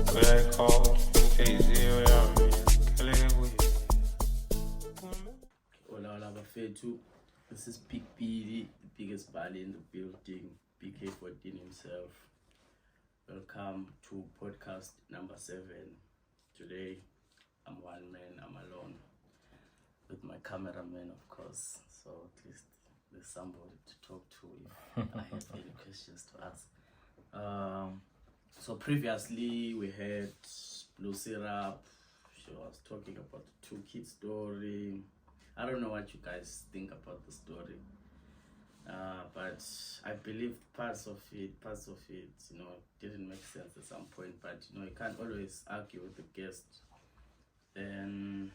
Hola, hola, bafethu. This is Big B, the biggest bally in the building, BK14 himself. Welcome to podcast number 7. Today, I'm one man, I'm alone with my cameraman, of course. So at least there's somebody to talk to if I have any questions to ask. So previously we had Blue Syrup. She was talking about the 2 kids story. I don't know what you guys think about the story, but I believe parts of it, didn't make sense at some point. But you can't always argue with the guest. Then,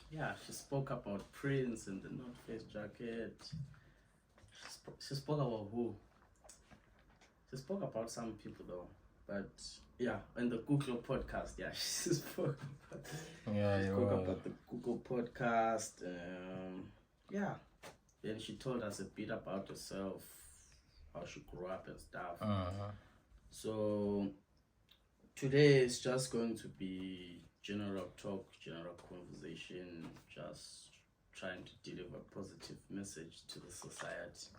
she spoke about Prince and the North Face jacket. She spoke about who? She spoke about some people though, but in the Google podcast, she spoke about the Google podcast. Then she told us a bit about herself, how she grew up and stuff. So today is just going to be general talk, general conversation, just trying to deliver a positive message to the society.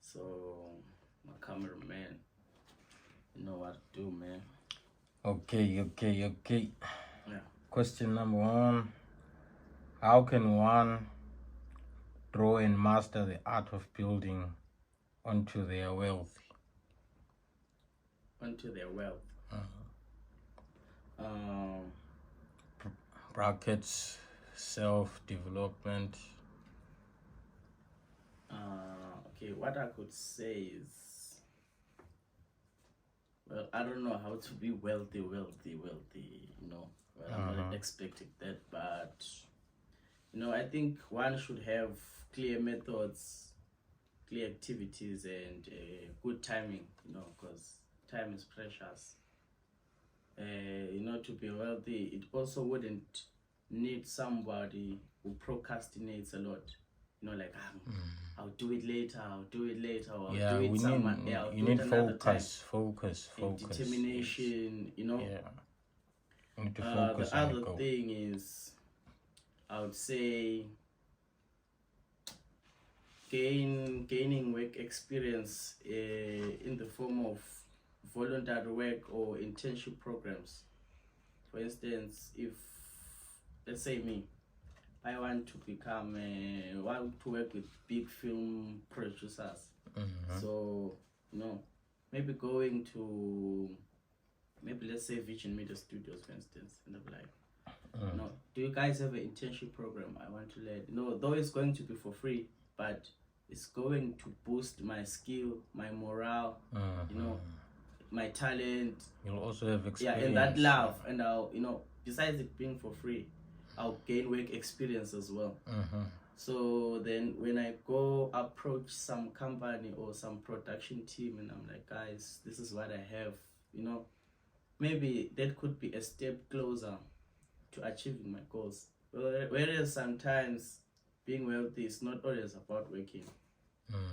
So my cameraman, you know what to do, man. Okay. Yeah. Question number 1. How can one draw and master the art of building onto their wealth? Onto their wealth. Brackets, self-development. Okay, what I could say is, well, I don't know how to be wealthy, I'm not expecting that, but I think one should have clear methods, clear activities, and good timing, because time is precious. To be wealthy, it also wouldn't need somebody who procrastinates a lot. I'll do it later, or I'll do it you need focus, determination, You need to focus the on other the goal. thing is, I would say, gaining work experience in the form of voluntary work or internship programs. For instance, if, let's say me, I want to work with big film producers. So, maybe going to, let's say Vision Media Studios, for instance, and I'm like, do you guys have an internship program? I want to learn. Though it's going to be for free, but it's going to boost my skill, my morale, my talent. You'll also have experience. And that love, and I'll, besides it being for free, I'll gain work experience as well. So then when I go approach some company or some production team and I'm like, guys, this is what I have, maybe that could be a step closer to achieving my goals. Whereas sometimes being wealthy is not always about working.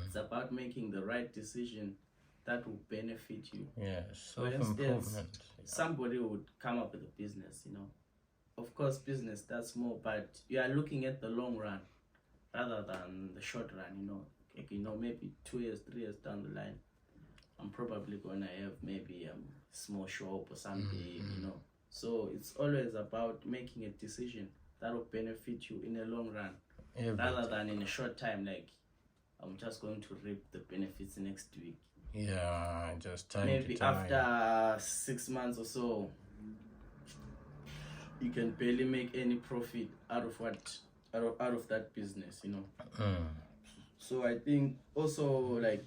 It's about making the right decision that will benefit you. Self-improvement. Somebody would come up with a business, Of course, business starts small, but you are looking at the long run rather than the short run, maybe 2 years, 3 years down the line, I'm probably going to have maybe a small shop or something, So it's always about making a decision that will benefit you in the long run rather than in a short time, like I'm just going to reap the benefits next week. Just time maybe to time. After 6 months or so, you can barely make any profit out of that business, So I think also like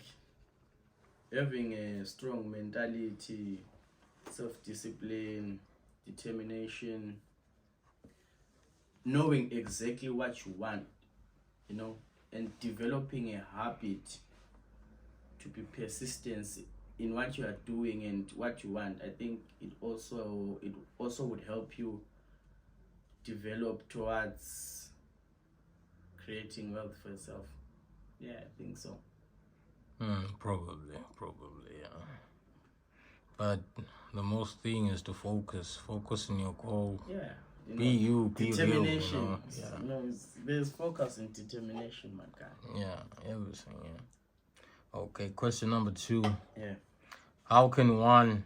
having a strong mentality, self-discipline, determination, knowing exactly what you want, and developing a habit to be persistent in what you are doing and what you want. I think it also would help you develop towards creating wealth for yourself. I think so. Probably, yeah. But the most thing is to focus on your goal. Yeah. Be you, be real, determination. you know. Yeah. You know, there's focus and determination, my guy. Yeah, everything, yeah. Okay, question number 2. Yeah. How can one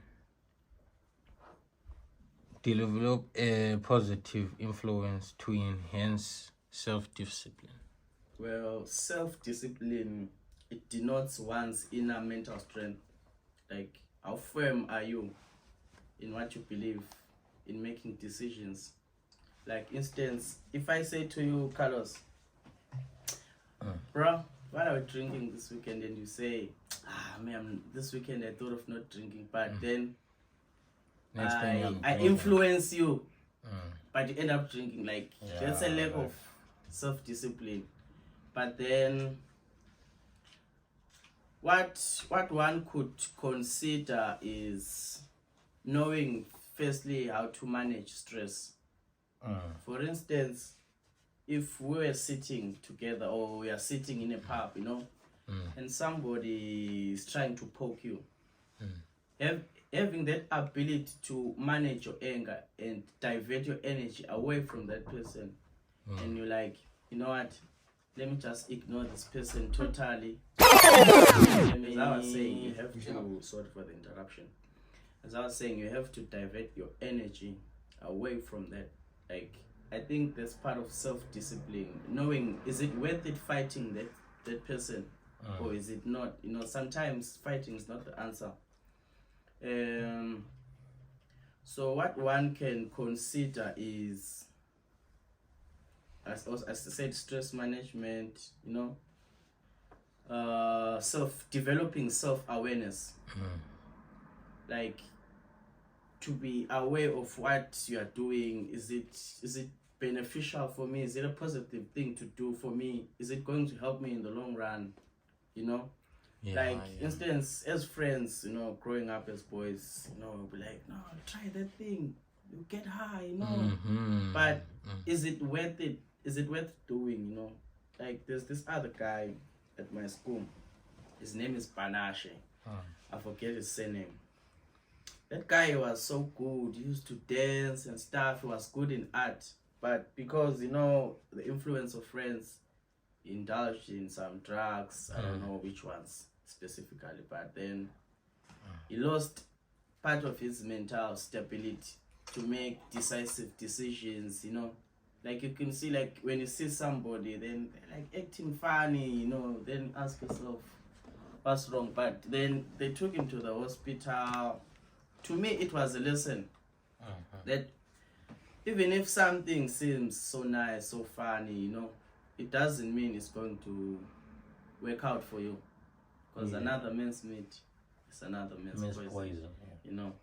develop a positive influence to enhance self-discipline? Well, self-discipline, it denotes one's inner mental strength. Like, how firm are you in what you believe, in making decisions? Like, instance, if I say to you, Carlos, bro, what are we drinking this weekend? And you say, man, this weekend I thought of not drinking, but then Next thing I'm I drinking. influence you, but you end up drinking. Like, that's a lack of self-discipline. But then what one could consider is knowing firstly how to manage stress. For instance, if we were sitting together or we are sitting in a pub, you know, and somebody is trying to poke you, having that ability to manage your anger and divert your energy away from that person, and you're like, you know what, let me just ignore this person totally. As I was saying, you have to, sorry for the interruption, as I was saying, you have to divert your energy away from that. Like, I think that's part of self-discipline, knowing, is it worth it fighting that person, or is it not? You know, sometimes fighting is not the answer. So what one can consider is, as I said, stress management, you know, developing self-awareness. Like, to be aware of what you are doing. Is it beneficial for me? Is it a positive thing to do for me? Is it going to help me in the long run? You know, instance, as friends, you know, growing up as boys, you know, we'll be like, no, try that thing, you get high, you know. But is it worth it? Is it worth doing? You know, like, there's this other guy at my school. His name is Panache. I forget his surname. That guy was so good. He used to dance and stuff. He was good in art. But because, you know, the influence of friends, he indulged in some drugs. I don't know which ones specifically. But then he lost part of his mental stability to make decisive decisions, you know. Like, you can see, like, when you see somebody, then they're like acting funny, you know, then ask yourself, what's wrong? But then they took him to the hospital. To me, it was a lesson that even if something seems so nice, so funny, you know, it doesn't mean it's going to work out for you. Because another man's meat is another man's poison. You know.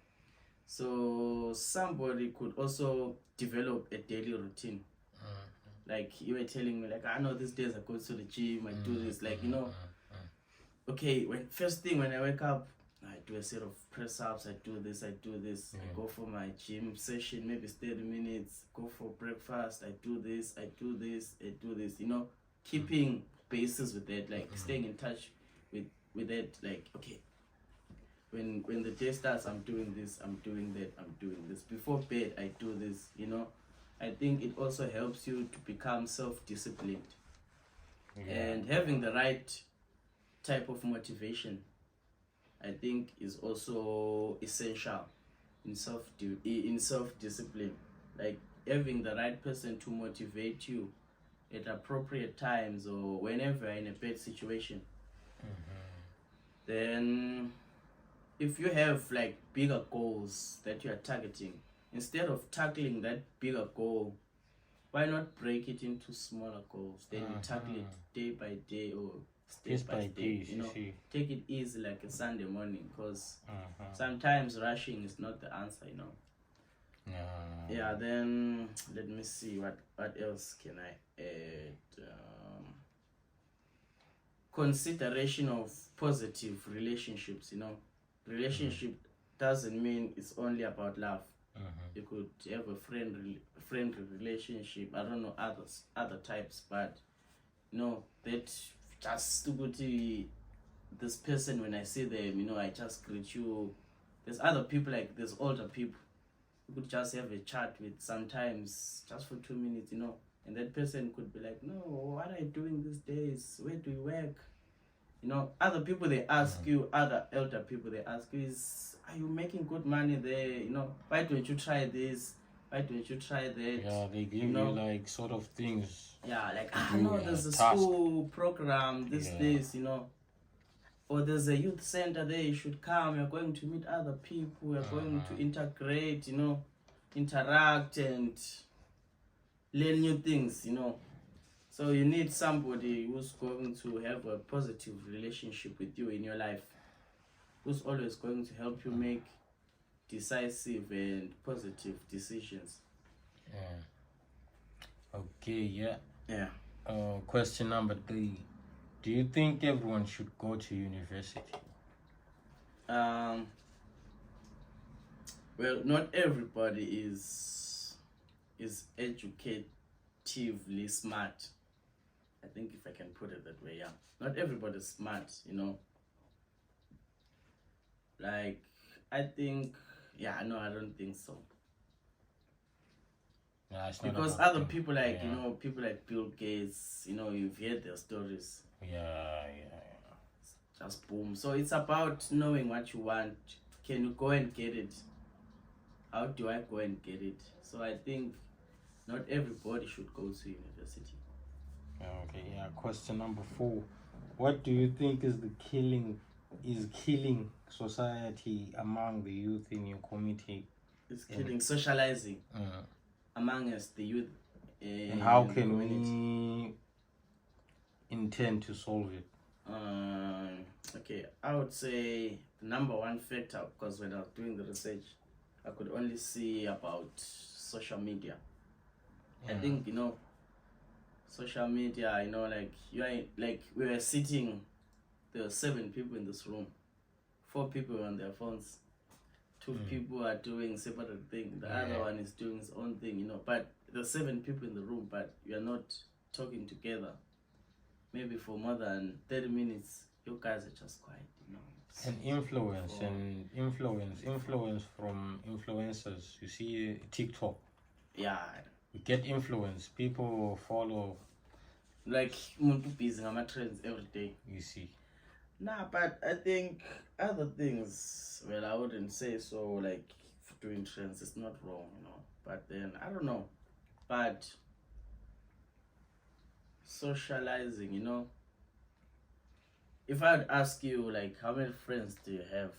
So somebody could also develop a daily routine. Like, you were telling me, like, I know these days I go to the gym, I do this, like, you know. Okay, first thing when I wake up, I do a set of press-ups, I do this, I go for my gym session, maybe it's 30 minutes, go for breakfast, I do this, you know, keeping bases with that, like, staying in touch with that, like, okay, when the day starts, I'm doing this, I'm doing that, I'm doing this. Before bed, I do this, you know. I think it also helps you to become self-disciplined. And having the right type of motivation, I think, is also essential in self-discipline. Like, having the right person to motivate you at appropriate times or whenever in a bad situation. Then, if you have, like, bigger goals that you are targeting, instead of tackling that bigger goal, why not break it into smaller goals? Then you tackle it day by day or step by step, you know. Take it easy, like a Sunday morning, because sometimes rushing is not the answer, you know. Yeah, then let me see what else can I add. Consideration of positive relationships, you know. Relationship doesn't mean it's only about love. You could have a friendly relationship. I don't know other types, but you know, that just to go to this person, when I see them, you know, I just greet you, there's other people, like there's older people. You could just have a chat with sometimes just for 2 minutes, you know, and that person could be like, no, what are you doing these days? Where do you work? You know, other people they ask you, other elder people they ask you is, are you making good money there? You know, why don't you try this? Why don't you try that? Yeah, they give you like sort of things. Yeah, like do, no, there's a task. school program, this, you know. Or there's a youth center there, you should come, you're going to meet other people, you're going to integrate, you know, interact and learn new things, you know. So you need somebody who's going to have a positive relationship with you in your life, who's always going to help you make decisive and positive decisions. Yeah. Okay, yeah. Yeah. Question number 3. Do you think everyone should go to university? Well, not everybody is educatively smart. I think if I can put it that way, yeah. Not everybody's smart, you know. Like, I think, I don't think so. Yeah, it's because other people like, you know, people like Bill Gates, you know, you've heard their stories. Yeah. Just boom. So it's about knowing what you want. Can you go and get it? How do I go and get it? So I think not everybody should go to university. Okay, yeah. Question number 4. What do you think is killing society among the youth in your community? It's killing socializing among us, the youth. And how can we intend to solve it? Okay, I would say the number one factor, because when I was doing the research, I could only see about social media. I think, you know, social media, you know, like we were sitting, there were 7 people in this room, 4 people were on their phones, 2 people are doing separate thing, the other one is doing his own thing, you know, but there's 7 people in the room, but we are not talking together. Maybe for more than 30 minutes, you guys are just quiet, you know. And influence from influencers. You see TikTok. Yeah. You get influence. People follow. Like, muntu busy on my trends every day. You see. Nah, but I think other things, well, I wouldn't say so, like, doing trends is not wrong, you know. But then, I don't know. But socializing, you know, if I'd ask you, like, how many friends do you have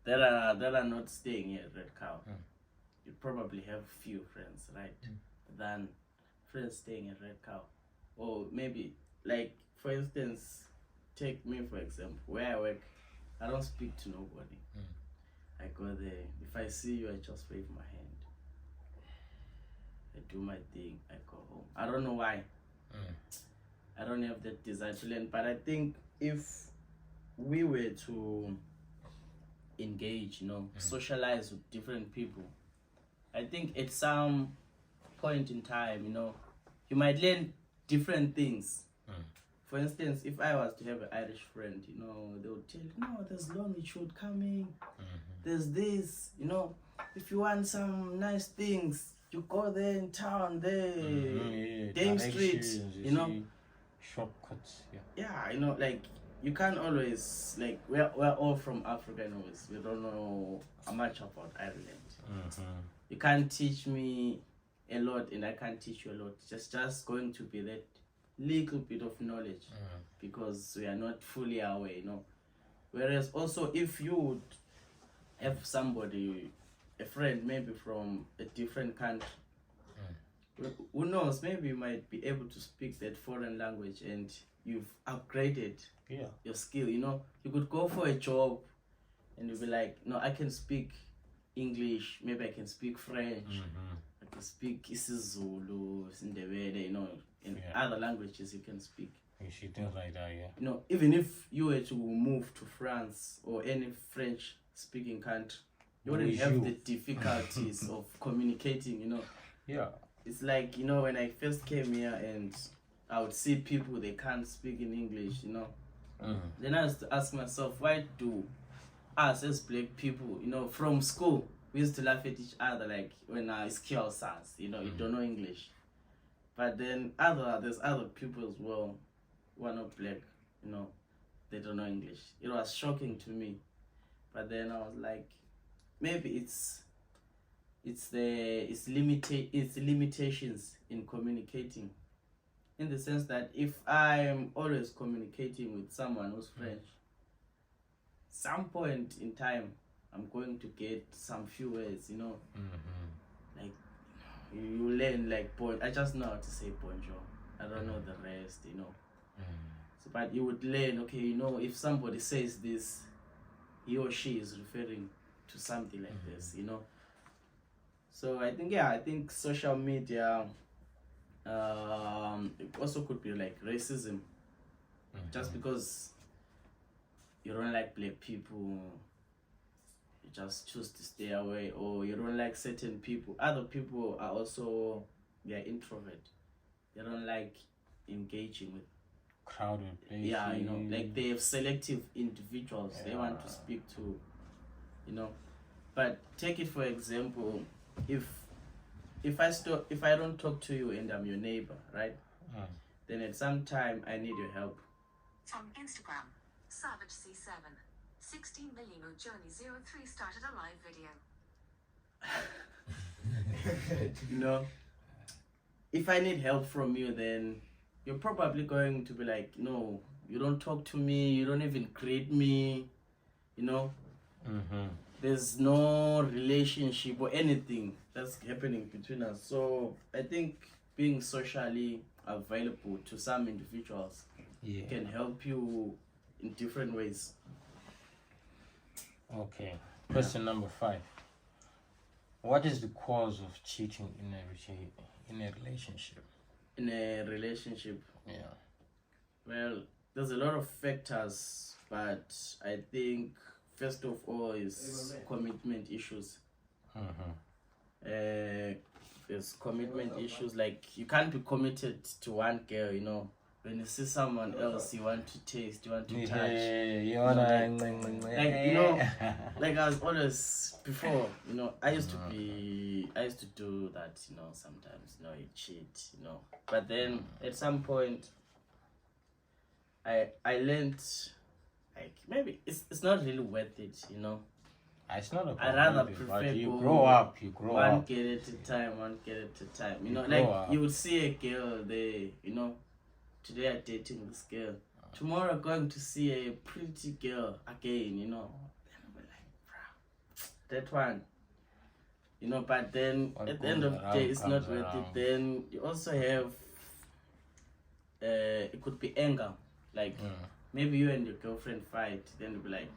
that are not staying here at Red Cow, you probably have few friends, right? Than friends staying at Red Cow. Or maybe, like, for instance, take me for example, where I work, I don't speak to nobody. I go there, if I see you, I just wave my hand, I do my thing, I go home. I don't know why. I don't have that desire to learn, but I think if we were to engage, you know, socialize with different people, I think at some point in time, you know, you might learn different things. For instance, if I was to have an Irish friend, you know, they would tell you, no, there's Longitude coming, there's this, you know, if you want some nice things, you go there in town, there, Dame Street, you know. Shortcuts, yeah, you know, like, you can't always, like, we're all from Africa anyways, we don't know much about Ireland. You can't teach me a lot and I can't teach you a lot. Just going to be that little bit of knowledge because we are not fully aware, you know. Whereas also if you would have somebody, a friend maybe from a different country, who knows, maybe you might be able to speak that foreign language and you've upgraded your skill, you know. You could go for a job and you'll be like, no, I can speak English, maybe I can speak French, I can speak isiZulu, Sindebele, you know, in other languages you can speak. You see things like that, You know, even if you were to move to France or any French speaking country, you wouldn't have the difficulties of communicating, you know. It's like, you know, when I first came here and I would see people, they can't speak in English, you know. Then I used to ask myself, why do us as black people, you know, from school, we used to laugh at each other, like when I skill SARS, you know, you don't know English. But then there's other people as well who are not black, you know, they don't know English. It was shocking to me. But then I was like, maybe it's limitations in communicating, in the sense that if I'm always communicating with someone who's French, some point in time I'm going to get some few words, you know, like you learn like I just know how to say bonjour. I don't know the rest, you know. So, but you would learn, okay, you know, if somebody says this, he or she is referring to something like this, you know. So I think social media, it also could be like racism. Just because you don't like black people, you just choose to stay away, or you don't like certain people. Other people are also, they're introvert. They don't like engaging with crowded places. Yeah, you know, like they have selective individuals they want to speak to, you know. But take it for example, if I don't talk to you and I'm your neighbor, right? Then at some time I need your help. From Instagram, Savage C7, 16 million Journey 03 started a live video. You know, if I need help from you, then you're probably going to be like, no, you don't talk to me, you don't even greet me, you know. There's no relationship or anything that's happening between us. So I think being socially available to some individuals can help you in different ways. Okay. Question number 5. What is the cause of cheating in a relationship? In a relationship? Yeah. Well, there's a lot of factors, but I think first of all is commitment issues. There's commitment issues, like you can't be committed to one girl, you know. When you see someone else, you want to taste, you want to touch. You know, like I was always before, you know, I used to do that, you know, sometimes, you know, you cheat, you know. But then at some point I learned, like, maybe it's not really worth it, you know. It's not a I rather prefer you grow up. One girl at a time, you know, like you would see a girl there, you know, today I'm dating this girl, tomorrow I'm going to see a pretty girl again, you know. Then I'll be like, bro, that one, you know. But then at the end of the day, it's not worth it. Then you also have, it could be anger, like maybe you and your girlfriend fight, then you'll be like,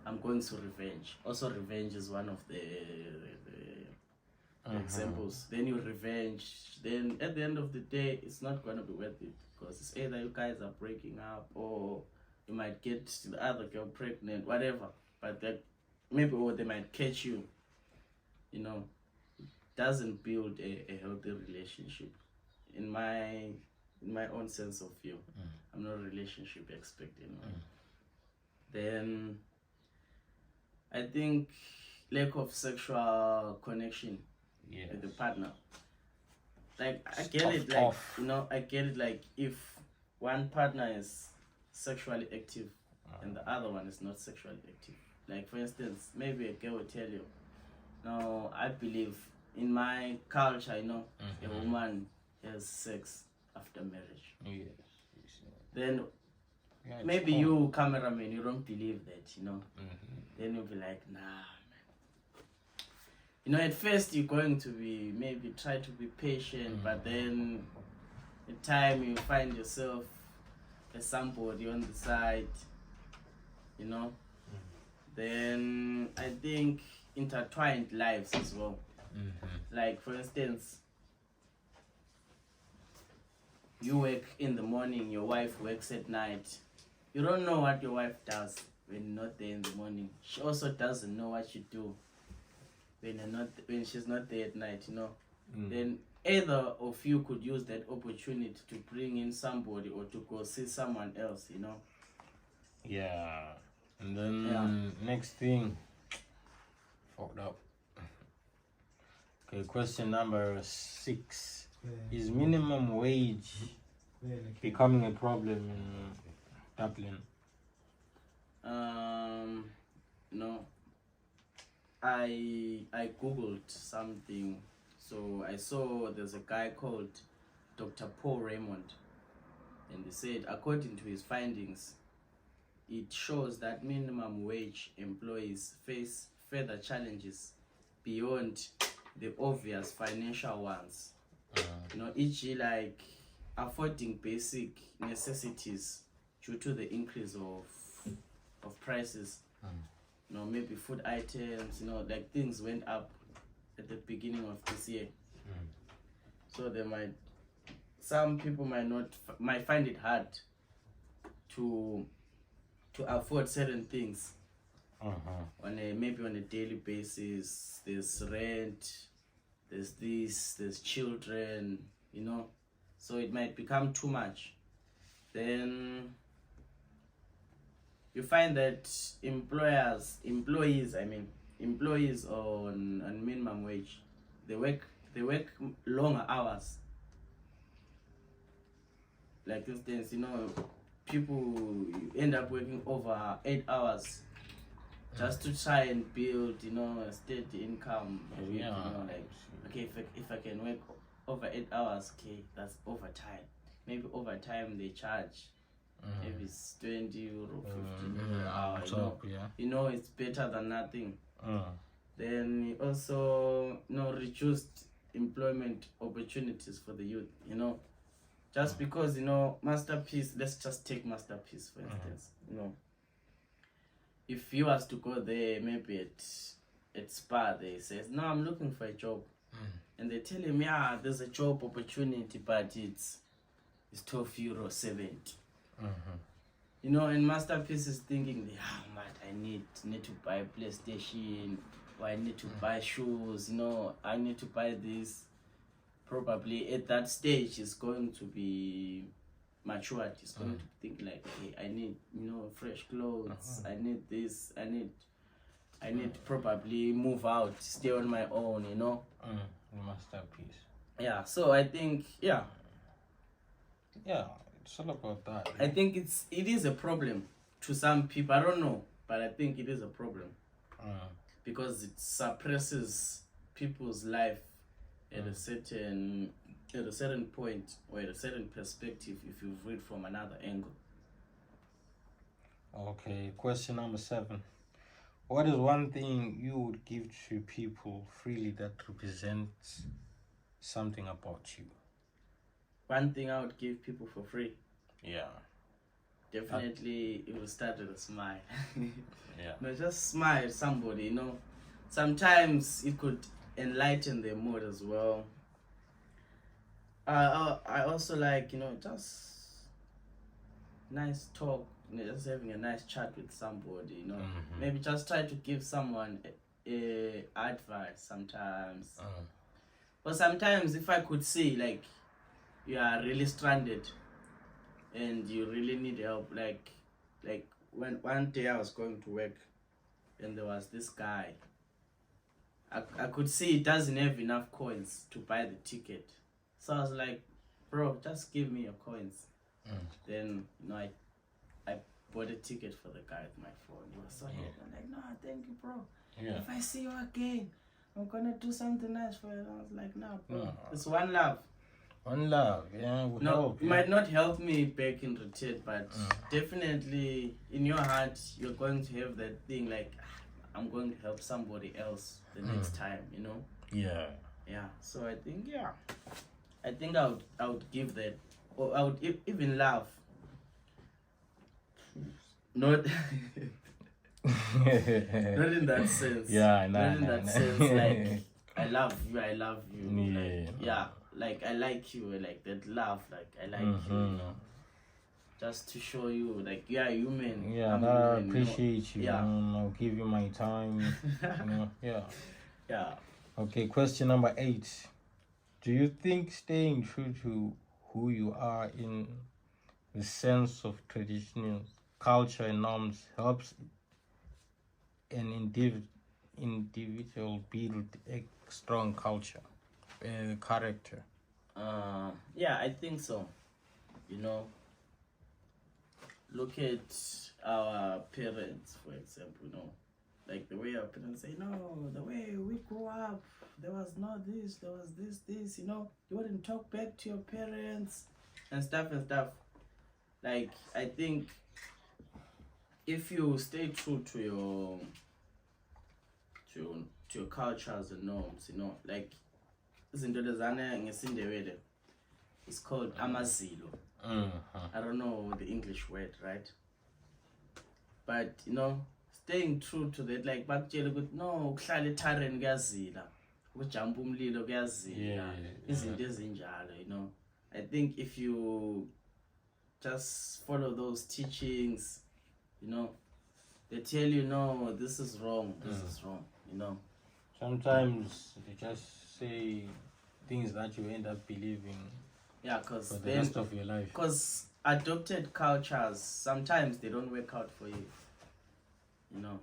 I'm going to revenge. Also, revenge is one of the examples. Then you revenge. Then at the end of the day, it's not going to be worth it, because it's either you guys are breaking up, or you might get the other girl pregnant, whatever. But that maybe, or they might catch you. You know, it doesn't build a healthy relationship. In my own sense of view, I'm not a relationship expert, you know. Then I think lack of sexual connection with the partner. Like, I get it, like, you know, I get it, like, if one partner is sexually active and the other one is not sexually active. Like, for instance, maybe a girl will tell you, no, I believe in my culture, you know, a woman has sex after marriage. Then maybe you, cameraman, you don't believe that, you know. Then you'll be like, nah, man. You know, at first you're going to be, maybe try to be patient, but then in time you find yourself as somebody on the side, you know. Then I think intertwined lives as well. Like, for instance, you work in the morning, your wife works at night. You don't know what your wife does when you're not there in the morning. She also doesn't know what you do when she's not there at night, you know. Then either of you could use that opportunity to bring in somebody or to go see someone else, you know. Yeah. And then next thing, fucked up. Okay, question number 6. Is minimum wage becoming a problem in Dublin? No. I googled something, so I saw there's a guy called Dr. Paul Raymond, and he said according to his findings, it shows that minimum wage employees face further challenges beyond the obvious financial ones. E.g., like affording basic necessities due to the increase of prices. Maybe food items, like things went up at the beginning of this year. So some people might find it hard to afford certain things maybe on a daily basis. There's rent, there's this, there's children, so it might become too much. Then you find that employees on minimum wage, they work longer hours. Like instance, people end up working over 8 hours just to try and build, a steady income. Okay, if I can work over 8 hours, okay, that's overtime. Maybe overtime they charge. Maybe it's 20 euro, 15 euro an hour. It's better than nothing. Then also, reduced employment opportunities for the youth. Just because Masterpiece. Let's just take Masterpiece for instance. If you was to go there, maybe at Spa, they says, no, I'm looking for a job, and they tell him, yeah, there's a job opportunity, but it's 12.70 euro. And Masterpiece is thinking, man, I need to buy PlayStation, or I need to buy shoes, I need to buy this. Probably at that stage is going to be matured. It's going to think like, okay, I need fresh clothes, I need this, I need to probably move out, stay on my own, Masterpiece. Yeah, so I think it's all about that. I think it is a problem to some people. I don't know, but I think it is a problem because it suppresses people's life at a certain point or at a certain perspective if you read from another angle. Okay, question number 7. What is one thing you would give to people freely that represents something about you? One thing I would give people for free? Yeah. Definitely it will start with a smile. Yeah. Just smile at somebody, Sometimes it could enlighten their mood as well. I also like, just nice talk, just having a nice chat with somebody, Maybe just try to give someone advice sometimes. But sometimes if I could see, like, you are really stranded and you really need help, like when one day I was going to work and there was this guy, I could see he doesn't have enough coins to buy the ticket. So I was like, bro, just give me your coins. Then, I bought a ticket for the guy with my phone. He was so happy. I'm like, no, thank you, bro. Yeah. If I see you again, I'm gonna do something nice for you. And I was like, no, bro. It's one love. One love, It might not help me back in return, but definitely in your heart, you're going to have that thing like, I'm going to help somebody else the next time, Yeah. Yeah. So I think, I would give that, or I would even laugh. Not, not in that sense. Yeah, not in that sense. Like, I love you. Yeah. Like I like you. Like that love. Like I like you. Just to show you, like, human. Yeah, I appreciate you. Yeah. I'll give you my time. Yeah. Yeah. Okay, question number 8. Do you think staying true to who you are in the sense of traditional culture and norms helps an individual build a strong culture, character? Yeah, I think so. You know, look at our parents, for example, like the way our parents say, no, the way we grew up, there was no this, there was this, you wouldn't talk back to your parents and stuff. Like, I think if you stay true to your cultures and norms, like izinto lezana ngesindebele, it's called amazilo. I don't know the English word, right? But staying true to that, like bakutshela ukuthi no, ukuhlala ethareni kuyazila, ukujampa umlilo kuyazila, izinto ezinjalo. I think if you just follow those teachings, they tell you, no, this is wrong, this is wrong. Sometimes you just say things that you end up believing, yeah, because for the rest of your life. Because adopted cultures, sometimes they don't work out for you. You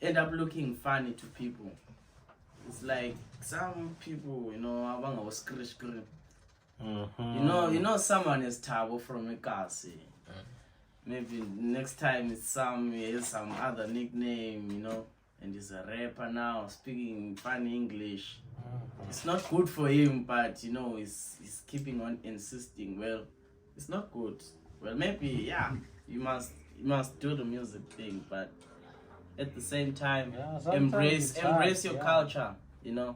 end up looking funny to people. It's like some people, abanga was skrish. Someone is Tabo from Ekasi. Maybe next time it's he has some other nickname, and he's a rapper now, speaking funny English. It's not good for him, but he's keeping on insisting. Well, it's not good. Well, maybe you must do the music thing, but at the same time, embrace your culture. Embrace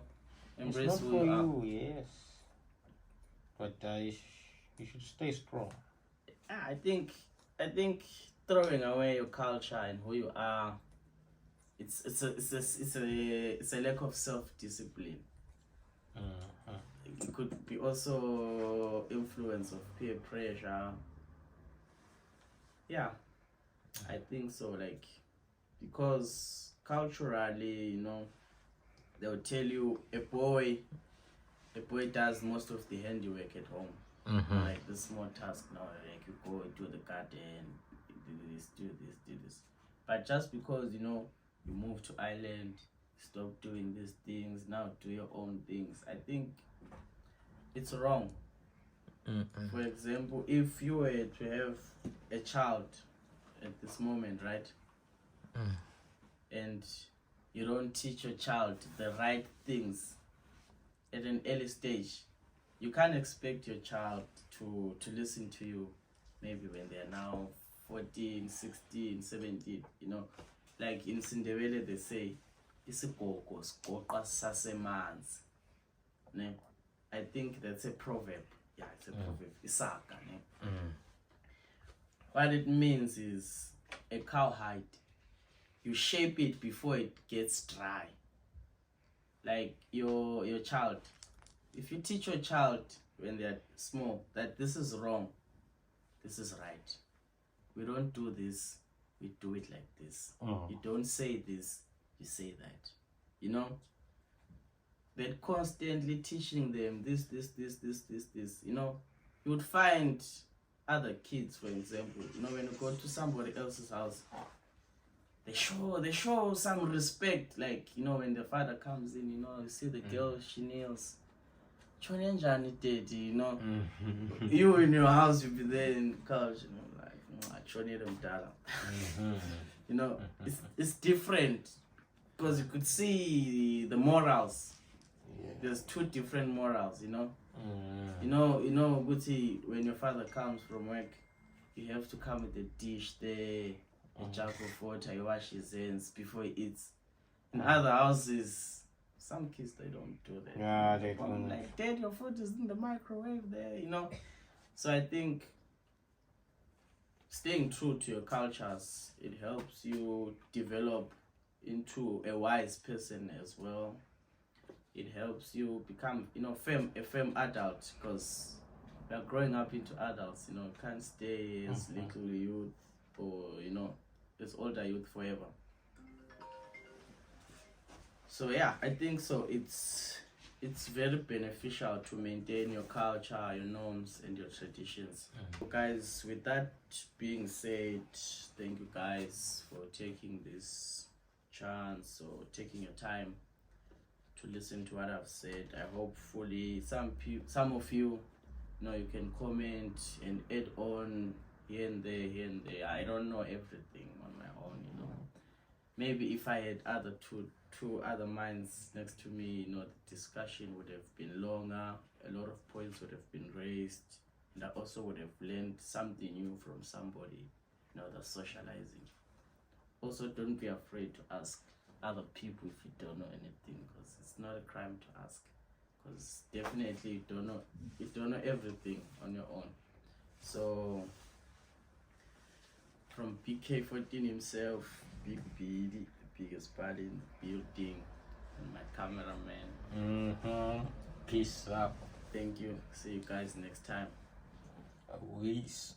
it's not who for you are. you, yes, but you should stay strong. I think throwing away your culture and who you are, it's a lack of self-discipline. It could be also influence of peer pressure. Yeah, I think so. Like, because culturally, they'll tell you a boy does most of the handiwork at home. Like the small task now, like you go into the garden, do this. But just because you move to Ireland, stop doing these things, now do your own things, I think it's wrong. For example, if you were to have a child at this moment, right? And you don't teach your child the right things at an early stage, you can't expect your child to listen to you maybe when they're now 14, 16, 17, Like in Sindebele they say, isigogo sigoqa sasemanzi. Ne? I think that's a proverb. Yeah, it's a proverb. Isaga, ne? What it means is a cowhide. You shape it before it gets dry. Like your child. If you teach your child when they're small that this is wrong, this is right. We don't do this, we do it like this. You don't say this, you say that. That constantly teaching them this, you would find other kids, for example, when you go to somebody else's house, they show some respect, like, when the father comes in, you see the girl, she kneels. You in your house, you'll be there in the couch, it's different because you could see the morals. There's two different morals, Guti, when your father comes from work, you have to come with a dish there, a jug of water, you wash his hands before he eats. In other houses, some kids, they don't do that. Yeah, they don't. Like, Dad, your food is in the microwave there, So I think staying true to your cultures, it helps you develop into a wise person as well. It helps you become, a firm adult, because we are growing up into adults, you can't stay as little youth or, as older youth forever. So yeah, I think so. It's very beneficial to maintain your culture, your norms, and your traditions. So guys, with that being said, thank you guys for taking this chance or taking your time to listen to what I've said. I hopefully some of you, you can comment and add on here and there. I don't know everything on my own, Maybe if I had two other minds next to me, the discussion would have been longer, a lot of points would have been raised, and I also would have learned something new from somebody, that's socializing. Also, don't be afraid to ask other people if you don't know anything, because it's not a crime to ask, because definitely you don't know everything on your own. So from BK14 himself, Big Billy, the biggest body in the building, and my cameraman. Peace out. Thank you. See you guys next time. Peace.